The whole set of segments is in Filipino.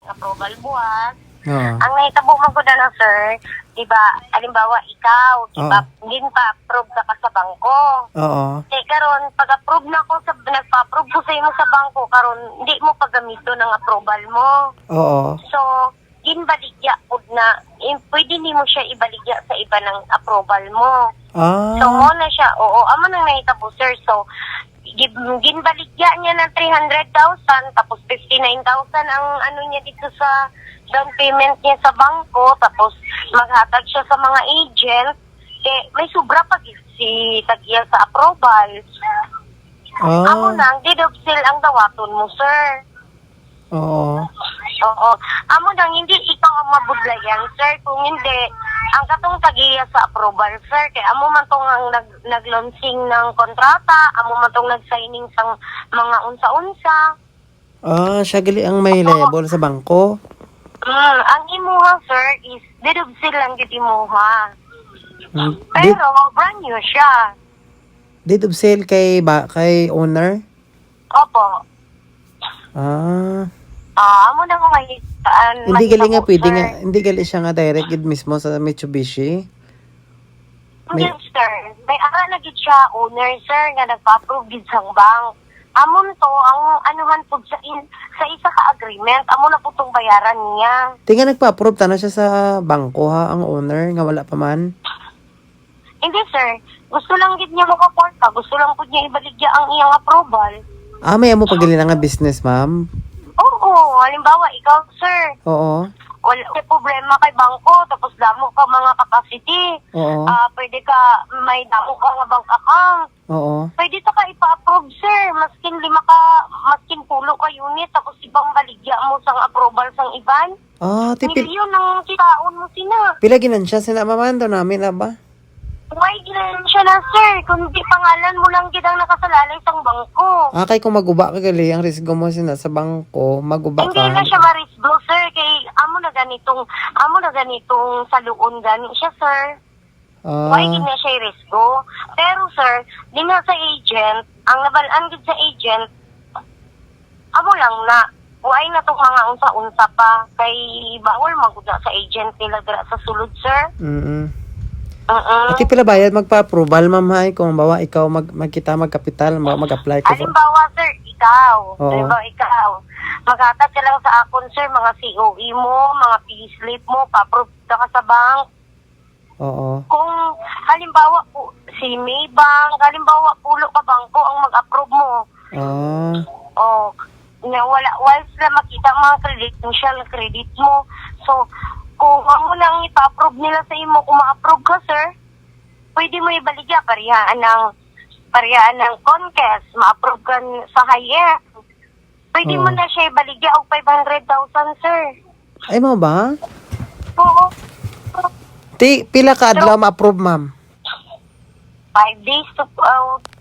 approval buwas. Oo. Ang nahitabo man ko na sir, diba, halimbawa ikaw, diba, hindi pa approve ka sa bangko. Oo. Karon, pag-approve na ko, nagpa-approve ko sa imo sa bangko, karon hindi mo paggamito ng approval mo. Oo. So, ginbaligya po na, pwede ni mo siya ibaligya sa iba ng approval mo. So, mo na siya, amo nang nahitabo sir. So, ginbaligya niya ng 300,000, tapos 59,000 ang ano niya dito sa down payment niya sa bangko, tapos maghatag siya sa mga agent, may sobra pa si tagya sa approval. Amo nang deed of sale ang dawaton mo, sir. Oo. Oo. Amo nang hindi ikaw ang mabudlayan, sir. Kung hindi, ang katong tagiya sa approval, sir, kay amo man tong ang nag-launching ng kontrata, amo man tong nag-signing sang mga unsa-unsa. Siya gali ang may liable sa bangko. Ang imuha, sir, is deed of sale lang gid imuha. Deed, Pero brand new siya. deed of sale kay owner? Opo. Amo na ko Hindi gali nga pwede nga, hindi gali siya nga direct gid mismo sa Mitsubishi. Hindi, sir. May ara na gid siya owner, sir, nga nagpa-approve gid sang bank. Amon to ang anuhan pud sa isa ka agreement, amo na pud tong bayaran niya. Tinga nagpa-approve ta na siya sa bangko ha, ang owner nga wala pa man. Hindi, sir. Gusto lang gid niya makaporta, gusto lang pud niya ibaligya ang iyang approval. May amo pagali na nga business, ma'am. Oo, halimbawa ikaw, sir. Oo. Wala problema kay bangko, tapos damo ka mga capacity. Oo. Pwede ka, may damo ka nga bank account. Oo. Pwede ta ka ipa-approve, sir. Maskin 10 ka unit, tapos ibang baligya mo sang approval sang iban. Milyon ang kitaon mo sina. Pila ginansya sinamamando namin na ba? Why ginanon siya na, sir? Kundi pangalan mo lang gidang nakasalalay sang bangko. Kay kung maguba ka gali, ang risgo mo sa bangko, maguba Hindi ka. na siya marisgo, sir. Kay amo na ganitong saluon gani siya, sir. Why gina siya risgo? Pero, sir, di nga sa agent, ang nabalaan gid sa agent, amo lang na. Why na tong mga unsa-unsa pa. Kay bawal magud na sa agent nila dira sa sulod, sir. Ati pila bayad magpa-approval, ma'am, hay? Kung bawa ikaw magkita magkapital, mag-apply ka. Halimbawa, sir, ikaw. Maghatag ka lang sa akon, sir, mga COE mo, mga payslip mo, pa-approve ka sa bank. Oo. Kung halimbawa po, si Maybank, halimbawa pulo ka bangko ang mag-approve mo. Once na makita ang mga credential credit mo. So, kung mo nang ipa-approve nila sa imo, kung ma-approve ka, sir, pwede mo ibaligya parehaan ng Concast, ma-approve ka sa High-End. Pwede mo na siya ibaligya og 500,000, sir. Ay mo ba? Oo. Pila ka adlaw ma-approve, ma'am? 5 days to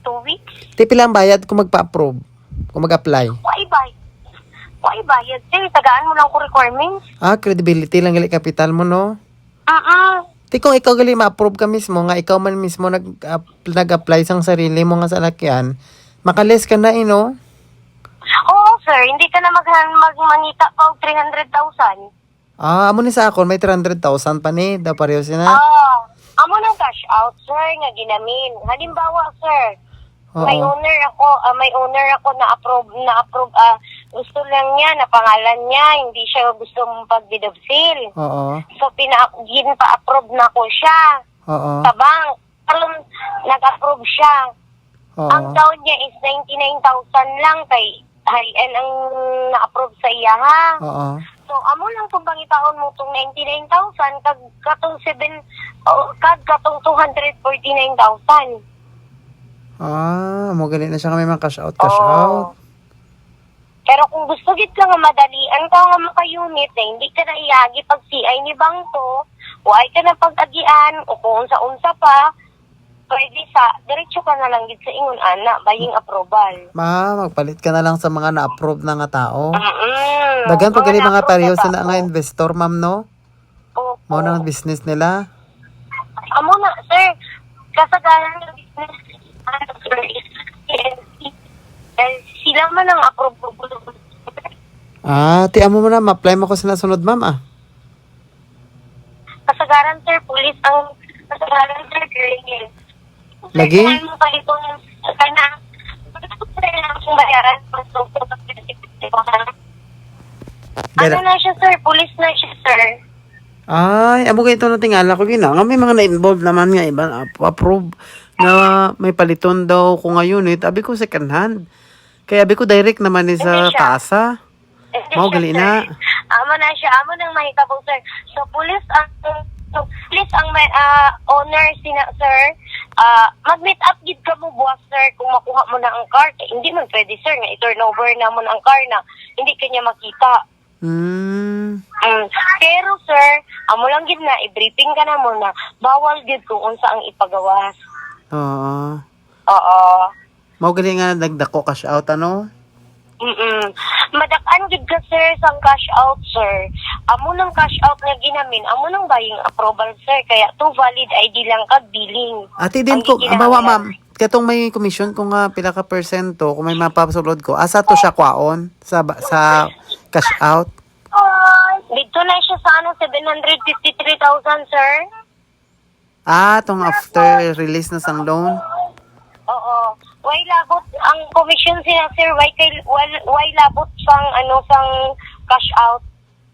2 weeks. Pila ang bayad kung magpa-approve? Kung mag-apply? Why bayad, sir? Tagaan mo lang ko requirements. Credibility lang gali kapital mo, no? Kung ikaw gali ma-approve ka mismo, nga ikaw man mismo nag-apply sang sarili mo nga sa lakyan, makales ka na, no? Oo, sir. Hindi ka na magmanita pa og 300,000. Amo ni sa akon, may 300,000 pa ni, daw pareho sina. Amo nang cash out, sir, nga ginamin. Halimbawa, sir, may owner ako na approve, gusto lang niya, na pangalan niya, hindi siya gusto mong pag-deed of sale. So, pa-approve na ko siya. Sa bank. Parang nag-approve siya. Ang down niya is 99,000 lang, kay High-End ang na-approve sa iya, ha? So, amo lang kung bangitaon mo itong 99,000, katong 249,000. Mo gali na siya kami mga cash out. Pero kung gusto gid ka nga madalian ka nga maka-unit, hindi ka na iagi pag CI ni bangko, o ay ka na pag-agian, o kung unsa-unsa pa, pwede diretso ka na lang gid sa ingon, ana, baying approval. Magpalit ka na lang sa mga na-approve na nga tao. Dagan pag gali mga pareho sila nga investor, ma'am, no? Mo nang business nila. Amo na, sir, kasagaran ng business, sir, is sila man ang approve. Ti amo mo na, ma-apply mo ko sa nasunod, ma'am, ah. Kasagaran, sir, police ang kasagaran, sir, girl. Lagi? Sir, mo pa itong kana. Sir, kung bayaran, ano na siya, sir? Police na siya, sir. Ay, amo ganito na tingala ko gina. Nga may mga na-involve naman nga iba approve na may paliton daw ko ngayon eh. Abi ko second hand. Kaya abi ko direct naman ni sa Hindi siya. kasa. Mao gali na. Amo na siya, amo nang mahitabo, sir. So, police ang may owner sina, sir. Mag-meet up gid ka mo, boss, sir, kung makuha mo na ang car. Hindi man pwede, sir, nga i-turnover na mo na ang car na hindi kanya makita. Pero, sir, amo lang gid na, i-briefing ka na mo na bawal gid kung unsa ang ipagawas. Oo. Oo. Mao gali nga nagdako cash out ano? Madak-an gid ka, sir, sang cash out, sir. Amo nang cash out nga ginamin, amo nang buying approval, sir. Kaya to valid ID lang kag billing. Ati din ko, abawa ma'am, katong may commission ko nga pila ka persento, kung may mapasulod ko, asa to siya kwaon sa cash out? Dito na siya sa 753,000, sir. Tong after release na sang loan. Oo. Why labot ang commission sila, sir? Why labot sang sang cash out?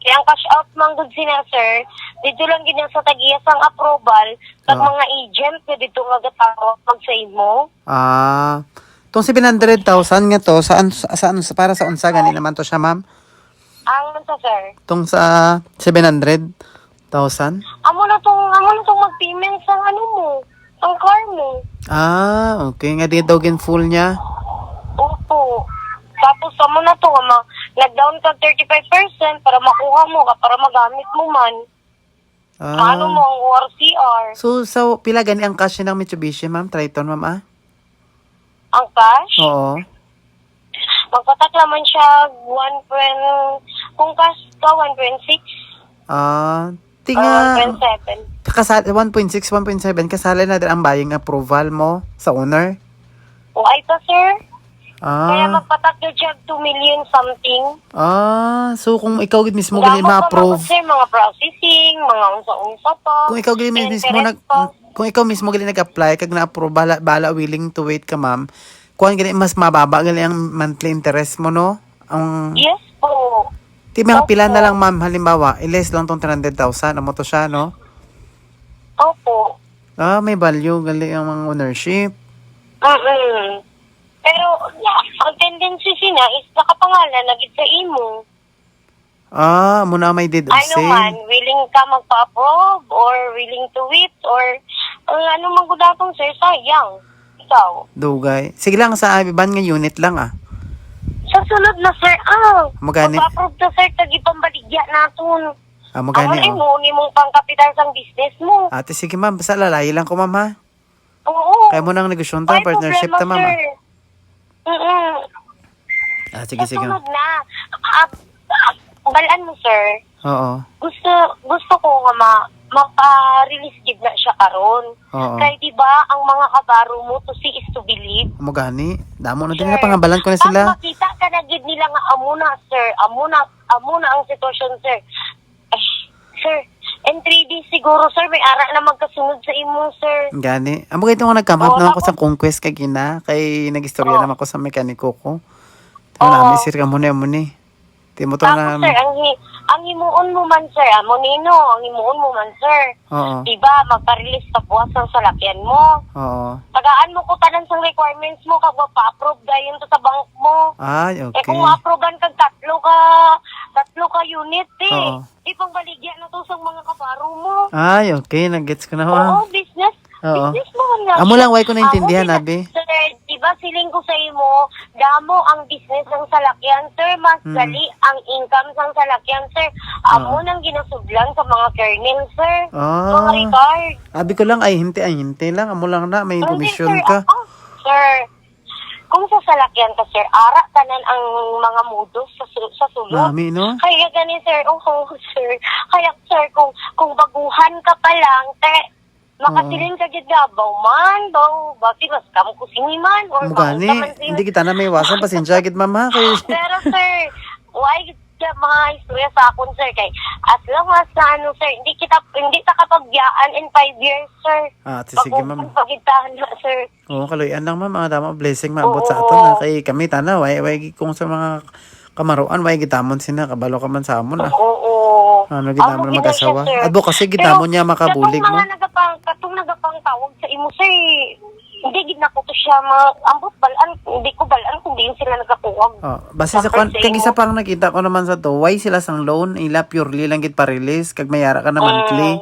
Kaya ang cash out man gud sila, sir. Dito lang gid sa tagiya sang approval kag mga agent na dito nga gatawag mag-save mo. Tong 700,000 nga to saan para sa unsa gani naman to siya, ma'am? Ang sa, sir. Tong sa 700,000? Amo na tong mag-payment sa mo, ang car mo. Okay. Nga di daw full niya. Opo. Tapos amo na to, nag-down ka 35% para makuha mo ka, para magamit mo man. Ano mo ang ORCR? So, pila gani ang cash ng Mitsubishi, ma'am? Triton, ma'am, Ang cash? Oo. Magpatak naman siya kung cash ka, 1.6. Tinga, 1.7. 1.6, 1.7, kasali na din ang buying approval mo sa owner? O ay pa, sir. Kaya magpatak na siya 2 million something. So kung ikaw mismo gali ma-approve. Sir, mga processing, mga unsa-unsa pa. Kung ikaw gali mismo gali nag-apply kag na-approve, bala willing to wait ka, ma'am. Kung gali mas mababa gali ang monthly interest mo, no? Yes po. Di mga pila na lang, ma'am, halimbawa, i-less lang tong 300,000, amo to siya, no? Opo. May value gali ang mga ownership. Pero, ang tendency sina is nakapangalan na gid sa imo. Muna may deed of Ano sale. man, willing ka magpa-approve or willing to wait or ano man gudatong, sir, sayang. Ikaw. Dugay. Sige lang, sa iban nga unit lang, Sa sunod na, sir, Magani? magpa-approve na, sir, tagi pambaligya naton. Magani, Amo ni mong pangkapital sang business mo. Ate, sige, ma'am. Basta lalay lang ko, ma'am, ha? Oo. Kaya mo nang negosyon Ay, partnership ta, problema, ma'am. sir. Sige, sige. Sunod na. Balaan mo, sir. Oo. Gusto ko nga mapa-release gid na siya karon. Oo. Kaya diba ang mga kabaro mo to see is to believe. Magani. Damo na din na pangabalan ko na sila. Pag makita ka na gid nila nga amo na, sir. Amo na ang sitwasyon, sir. Sir, in 3 days siguro, sir, may ara na magkasunod sa imo, sir. Gani. Amo ito nga nag-come up naman ko sa conquest kay gina. Kay nag-istorya naman ko sa mekaniko ko. Namin, sir, ka muna ni. Timo to na. Tapos, sir, ang himuon mo man, sir, amo nino, ang himuon mo man, sir. Oo. Diba, magpa-release ka buwas ng salakyan mo. Oo. Tagaan mo ko tanan sa requirements mo, kag pa-approve dayon to sa bank mo. Ay, okay. Kung ma-approvean kag tatlo ka unit, Oo. Ipang baligya na to sa mga kabaro mo. Ay, okay. Nag-gets ko na, Oo, business. Oo. Business mo man nga. Amo lang, why ko naintindihan, Abi? Sir, diba siling ko sa imo, damo ang business ng salakyan, sir. Mas gali ang income ng salakyan, sir. Amo nang ginasudlan sa mga kernel, sir. Mga Ricard. Abi ko lang, ay hinti lang. Amo lang na, may Hindi, komisyon sir. ka. Sir, kung sa salakyan ka, sir, ara tanan ang mga mudos sa sulod. Mami, no? Kaya gani, sir. Sir. Kaya, sir, kung baguhan ka pa lang, makasilin ka gid Davao man, bakit mas kamo kusini man, or Mugani, hindi kita na may iwasan. Pasensya, gid, mama. Pero, sir, why siya mga istorya sa akon, sir, kay as long as na sir, hindi ta kapagyaan in 5 years, sir. Sige, ma'am. Pagitahan na, sir. Oo, kaluyan lang, ma'am. Dama, blessing maabot sa aton. Kay kami, tanaw, way kung sa mga kamaruan, way gitamon sina, kabalo ka man sa amon, Oo. Gitamon na mag-asawa. Advocacy, gitamon niya makabulig mo. Katong nagapang tawag sa imo, sir, hindi gid na ko to siya ambot balaan, hindi ko balaan kung di sila nagakuwag. Base sa kag isa pang nakita ko naman sa to, why sila sang loan, ila purely lang gid pa-release kag mayara ka na monthly.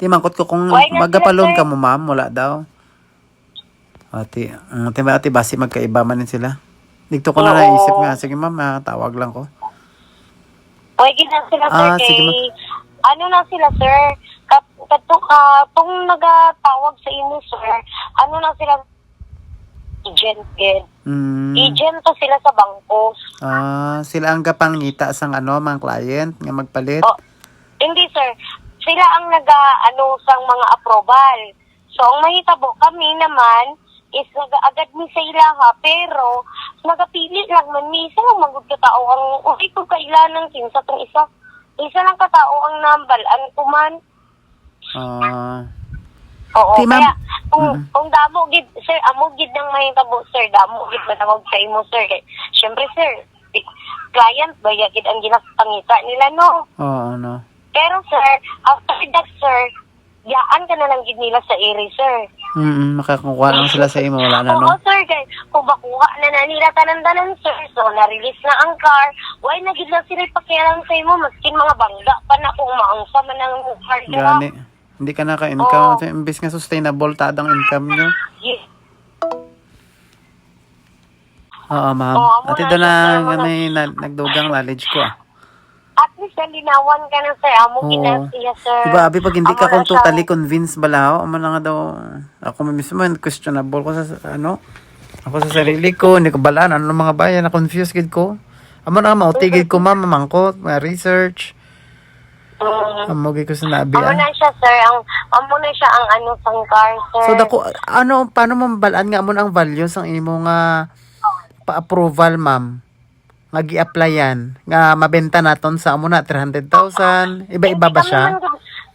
Ti mangkot ko kung magapalon ka mo, ma'am, wala daw. Ati base magkaiba man sila. Dito ko na naisip nga, sige ma'am, tawag lang ko. Why gid na sila, sir, kay ano na sila, sir, kung nagatawag sa imo, sir, ano na sila, agent, agent to sila sa bangko. Sila ang gapangita sang mga client nga magpalit? Hindi, sir. Sila ang sang mga approval. So, ang mahitabo kami naman is nag-agad mi sa ilaha, pero nagapili lang man mi, isa lang magud katao ang, okay kung kailan ng kinsa tong isa lang katao ang nambalan kuman. Oo, kaya kung damo gid, sir, amo gid nang mahitabo, sir, damo gid matawag sa imo, sir. Kay syempre, sir, client ba gid ang ginapangita nila, no? No. Pero, sir, after that, sir, yaan ka na lang gid nila sa area, sir. Makakuha lang sila sa imo, wala na, no? Oo, sir, kay kung bakuha na nila tanan-tanan, sir, so na-release na ang car, why na gid lang sila pakialam sa imo, maskin mga bangga pa na kung maangsa man ang car, diba? Gani. Hindi ka naka-income. Imbis nga sustainable, tadang income nyo. Yes. Oo, ma'am. At ito na may nagdugang knowledge ko, At least nalinawan ka na, sir. Amo kinasiya, sir. Diba, abi, pag hindi ka kung totally convinced bala, amo na nga daw, ako mismo, questionable ko sa, ako sa sarili ko, hindi ko balaan, mga bayan, na-confuse gid ko. Amo na nga, mautigid ko, ma'am, mamangkot, research. Amogay ko sa nabi. Amo na siya, sir. Amo na siya ang sang car, sir. So, paano mo balaan nga mo ang value sang imo nga pa-approval, ma'am? Nga gi-applyan, nga mabenta naton sa amo na 300,000. Iba-iba ba siya?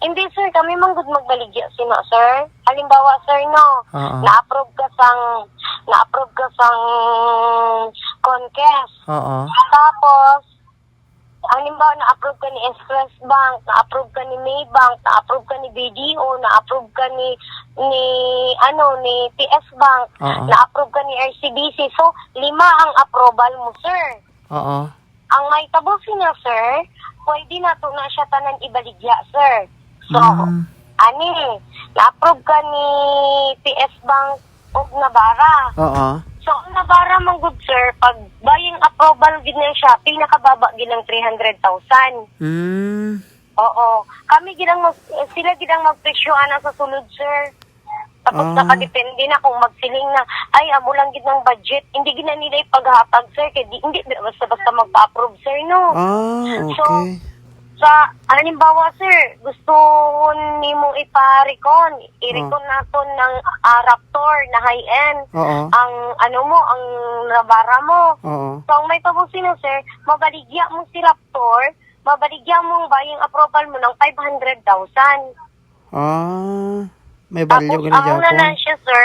Hindi, sir. Kami manggod magbaligya sino, sir. Halimbawa, sir, no. Na-approve ka sang Concast. Tapos, halimbawa, na-approve ka ni Express Bank, na-approve ka ni Maybank, na-approve ka ni BDO, na-approve ka ni PS Bank, na-approve ka ni RCBC. So, 5 ang approval mo, sir. Ang may tabos niya, sir, pwede na to na siya tanan ibaligya, sir. So, na-approve ka ni PS Bank og Nabara. So, ang Nabara mong good, sir, pag buying approval gid ng siya, pinakababa gid ng 300,000. Oo. Sila gid ang magpresyoan sa sulod, sir. Tapos nakadepende na kung magsiling na, ay, amo lang gid ng budget. Hindi gid na nila ipaghatag, sir, kaya hindi basta magpa-approve, sir, no? Okay. So, halimbawa, sir, gusto nimo i-recon naton ng Raptor na high-end. Ang ang Navara mo. So, ang may pabusin na, sir, mabaligya mo si Raptor, mabaligya mong buying approval mo ng 500,000. May value ka na dyan po. Tapos, na siya, sir,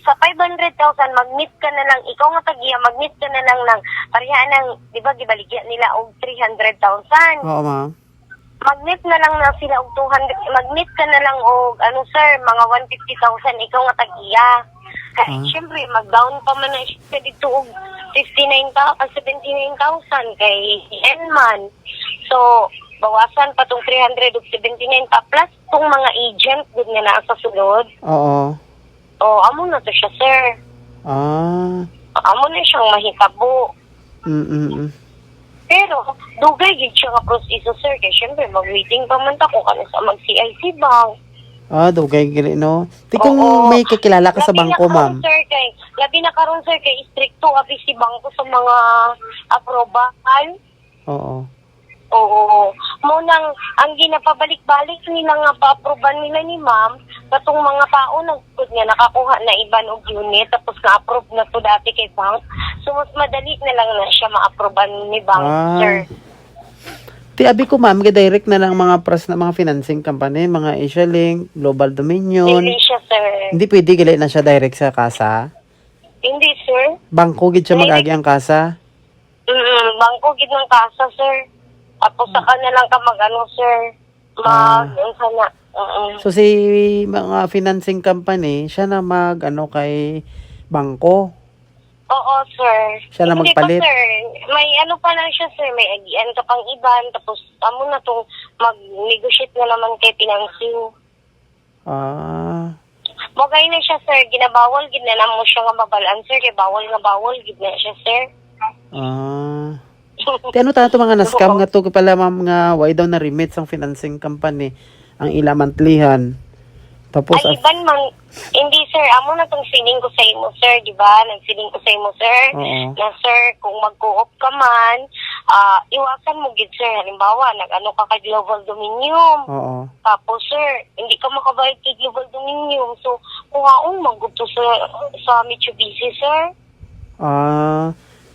sa 500,000, mag-meet ka na lang, ikaw nga tagiya, mag-meet ka na lang ng, parihaan ng, di ba, gibaligya nila og 300,000. Oo, ma'am. Mag-meet na lang na sila og 200, mag-meet ka na lang og, sir, mga 150,000, ikaw nga tagiya. Kaya, syempre, mag-down pa man na siya dito og 79,000 kay Enman. So, bawasan pa tong 379 pa plus tong mga agent gud nga naa sa sulod. Amo na to siya, sir. Amo na siyang mahitabo. Pero dugay gid siya ka proseso, sir, kay syempre mag-waiting pa man ta kung ano sa mag-CIC bank. Dugay gili, no? Di kung may kakilala ka sa bangko, ma'am. Labi na karon, sir, kay stricto abi si bangko sa mga approval. Oo. Munang ang ginapabalik-balik nila nga pa-aproban nila ni ma'am, katong mga tao nagpud nga nakakuha na iban og unit tapos na-approve na to dati kay bank. So mas madali na lang na siya ma-aproban ni bank, sir. Ti abi ko ma'am, direct na lang mga pras na mga financing company, mga Asialink, Global Dominion. Hindi siya, sir. Hindi pwede gali na siya direct sa kasa. Hindi, sir. Bangko gid siya mag-agi ang kasa. Bangko gid ng kasa, sir. Tapos saka na lang ka mag-ano, sir. Sana. So si mga financing company, siya na mag ano kay bangko. Oo, sir. Siya na Hindi magpalit. pa, sir. May ano pa lang siya, sir. May agian ka pang iban. Tapos, amo na tong mag-negotiate na naman kay financing. Mogay na siya, sir. Ginabawal, gid na mo siya nga mabalaan, sir. Kaya bawal, gid na siya, sir. Ti ano tato mga na-scam nga to pala ma'am nga why daw na remit sang financing company ang ila monthlyhan. Tapos Ay, iban man. Hindi, sir. Amo na tong sining ko sa imo, sir. Di ba? Nagsining ko sa imo, sir. Oo. Na, sir, kung mag-co-op ka man, iwasan mo, gid, sir. Halimbawa, nag-ano ka kay Global Dominion. Oo. Tapos, sir, hindi ka makabayad kay Global Dominion. So, kung haong magupto sa Mitsubishi, sir.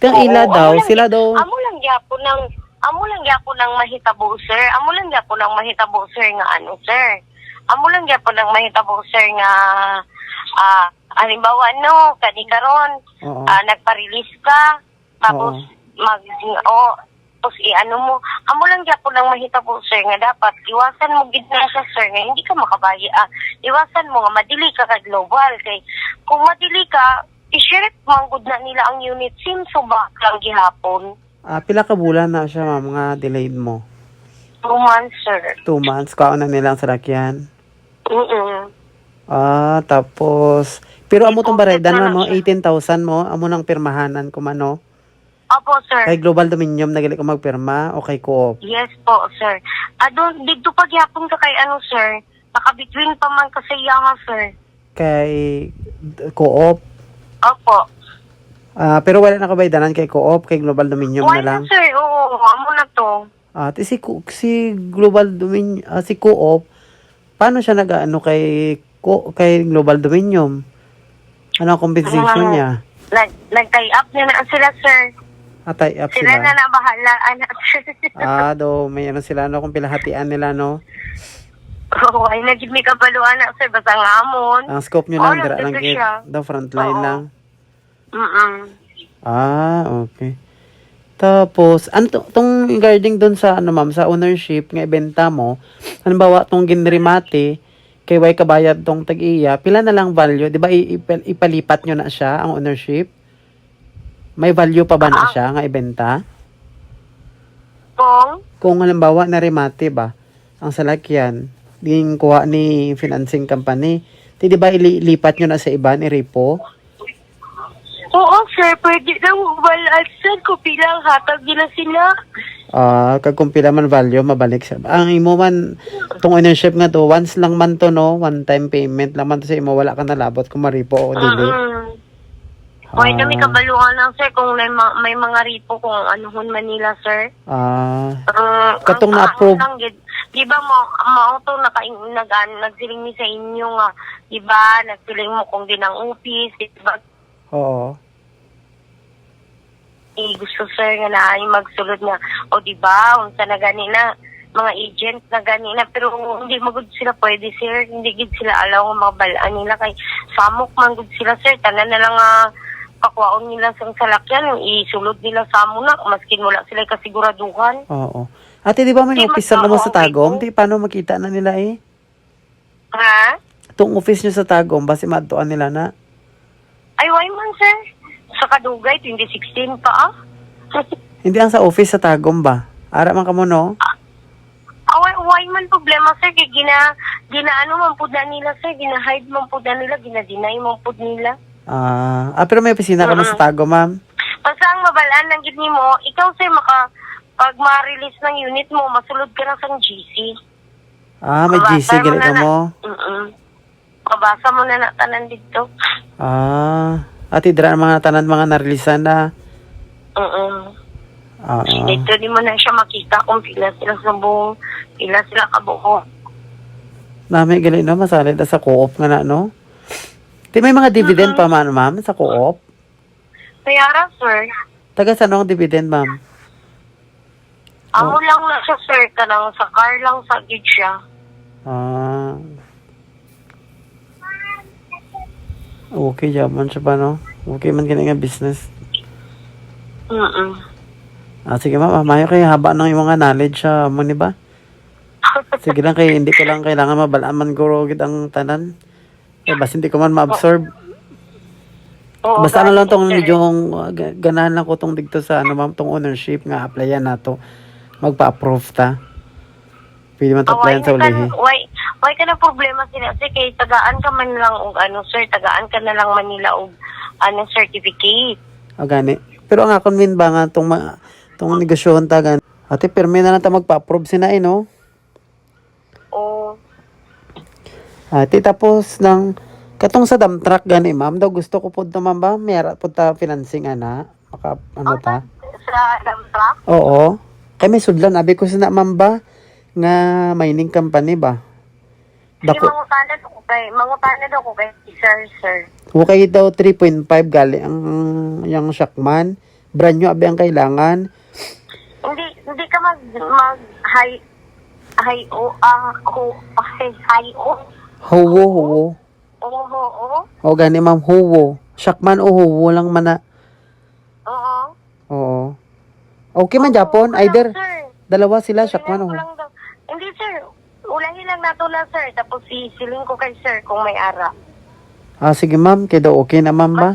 Kang ila daw, sila daw. Amo lang gyapon ng mahitabo, sir. Amo lang gyapon ng mahitabo, sir, nga ano, sir. Amo lang gyapon ng mahitabo, sir, nga halimbawa, no, kani karon, nagpa-release ka, tapos tapos i-ano mo, amo lang gyapon ng mahitabo, sir, nga dapat iwasan mo gid na siya, sir, nga hindi ka makabayad. Iwasan mo nga madili ka kay global, kay kung madili ka, i-share manggod na nila ang unit SIM, so lang gihapon. Pila ka bulan na siya ma'am nga delayed mo? 2 months, sir. 2 months, kaon na nila ang salakyan. Mm-mm. Tapos, pero amo tong baredan mo, 18,000 mo, amo nang pirmahanan ko mano. Opo, sir. Kay Global Dominion, nagali ko magpirma o kay Co-op? Yes po, sir. Dito pa gyapon ka kay ano, sir. Naka-between pa man kasi nga, sir. Kay Co-op? Opo. Pero wala na kabaydanan kay Co-op, kay Global Dominion na lang? Why na, sir? Oo, amo na to. Si Global Dominion, si Co-op, paano siya nag-ano kay Global Dominion? Ano ang compensation niya? Nag-tie up na sila, sir. Tie up Sila sila? na bahala, anak, sir. May ano sila, no? Kung pilahatian nila, no? Oo, ay naging may kabaluan na, sir. Basta nga amon. Ang scope nyo lang, dira dito lang siya. daw frontline lang. Okay. Tapos, tong regarding doon sa, ma'am, sa ownership, nga ibenta mo, halimbawa, tong ginrimate, kay way kabayad tong tag-iya, pila na lang value, di ba, ipalipat nyo na siya, ang ownership? May value pa ba na siya, nga ibenta? Kung halimbawa, narimate ba, ang salakyan, yung kuha ni financing company, di ba, ilipat nyo na sa iba, ni repo? Oo, sir. Pwede na mabalaan, sir. Kung pilang hatag nila sila. Kag kung pila man value, mabalik siya. Ang imo man, itong ownership nga to, once lang man to, no? One time payment lang man to sa imo, wala ka nalabot kung maripo o dili. Why na may kabaluhan lang, sir, kung may mga ripo kung anuhon Manila, sir. Katong na-approve. Di ba mauto nagsiling ni sa inyo nga, di ba, nagsiling mo kung din ang office, di ba? Oo. Gusto, sir, nga na ay magsulod na, o di ba, unsa na ganina, mga agent na ganina, pero hindi magud sila pwede, sir, hindi gid sila alaw nga mga balaan nila, kay samok man gud sila, sir, tanan na lang pakwaon nila sa salakyan, isulod nila sa amo na, maskin wala sila kasiguraduhan. Oo. Ate, di ba may office mo sa Tagum? Di, paano makita na nila eh? Ha? Itong office nyo sa Tagum, basi maatuan nila na? Ay, why man, sir? Sa Kadugay, 2016 pa, Hindi ang sa office sa Tagum ba? Ara man ka mo, no? Why man problema, sir? Kaya ginaano man po na nila, sir. Gina-hide man po na nila, ginadinay man po nila. Pero may opisina ka na sa Tagum, ma'am? Basta ang mabalaan ng gid mo, ikaw, sir, pag ma-release ng unit mo, masulod ka na sa GC. May GC, ganito mo? Mabasa mo na tanan dito. Ati, dira mga tanan mga narilisan na? Dito di mo na siya makita kung pila sila sa buong, pila sila kabuo. Nami, galing na, masalid na sa Co-op nga na, no? Di may mga dividend pa man, ma'am, sa Co-op? Kaya, sir. Taga saan ang dividend, ma'am? Amo lang na siya, sir, kanang sa car lang sa gid siya. Ah. Okay, jaman siya pa, no? Okay man kini nga business. Sige ma'am, mayo kayo haba ng mga knowledge mo ni ba? Sige lang kay hindi ko lang kailangan mabalaan man guro gid ang tanan. Eh basta hindi ko man ma-absorb. Oo, Basta ano lang tong sir. medyo ganahan lang ko tong dito sa ano ma'am tong ownership nga applyan nato. Magpa-approve ta. Pwede man applyan sa ulihi. Why ka na problema sila? Kasi kay tagaan ka man lang og ano, sir, tagaan ka na lang man nila og ano, certificate. O gani. Pero ang akon min ba nga tong negosyohon ta gani. Ate permi na lang ta magpa-approve sina no. Oo. Ate tapos ng katong sa dump truck gani ma'am daw gusto ko pud naman ba mayara pud ta financing ana maka ano ta. Sa dump truck? Oo. Kay may sudlan abi ko sina ma'am ba nga mining company ba. Sige, Dako. mangutana daw ko kay sir. Okay daw 3.5 gali ang yung Shackman. Brand new abi ang kailangan. Hindi ka mag high o Huwo. Oo. O gani ma'am huwo. Shackman o huwo lang mana. Oo. Oo. Okay man Japon either Sir. dalawa sila Shackman o huwo. Hindi, sir. Ulahin lang nato na, sir. Tapos sisiling ko kay sir kung may ara. Sige ma'am, kaya daw okay na ma'am ba?